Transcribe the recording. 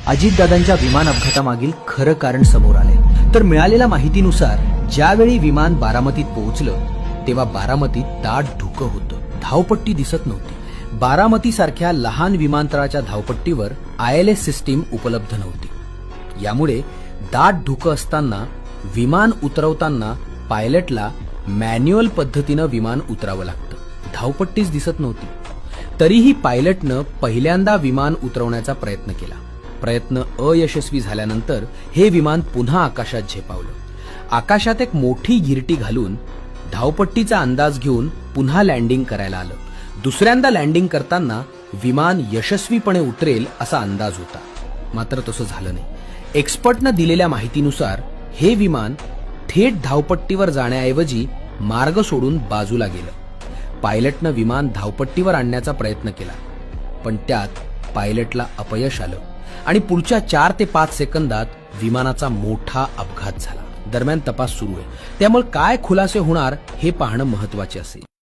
अजितदादांच्या विमान अपघातामागील खरं कारण समोर आले। तर मिळालेल्या माहितीनुसार ज्यावेळी विमान बारामतीत पोहोचलं तेव्हा बारामतीत दाट धुकं होतं, धावपट्टी दिसत नव्हती। बारामती सारख्या लहान विमानतळाच्या धावपट्टीवर ILS सिस्टीम उपलब्ध नव्हती। यामुळे दाट धुकं असताना विमान उतरवताना पायलटला मॅन्युअल पद्धतीनं विमान उतरावं लागतं, धावपट्टीच दिसत नव्हती। तरीही पायलटनं पहिल्यांदा विमान उतरवण्याचा प्रयत्न केला। प्रयत्न अयशस्वी झाल्यानंतर हे विमान पुन्हा आकाशात झेपावलं। आकाशात एक मोठी गिरटी घालून धावपट्टीचा अंदाज घेऊन पुन्हा लँडिंग करायला आलं। दुसऱ्यांदा लँडिंग करताना विमान यशस्वीपणे उतरेल असा अंदाज होता, मात्र तसं झालं नाही। एक्सपर्टनं दिलेल्या माहितीनुसार हे विमान थेट धावपट्टीवर जाण्याऐवजी मार्ग सोडून बाजूला गेलं। पायलटनं विमान धावपट्टीवर आणण्याचा प्रयत्न केला, पण त्यात पायलटला अपयश आलं आणि पुढच्या 4 ते 5 सेकंदात विमानाचा मोठा अपघात झाला। दरम्यान तपास सुरू आहे, त्यामुळे काय खुलासे होणार हे पाहणं महत्त्वाचे असेल।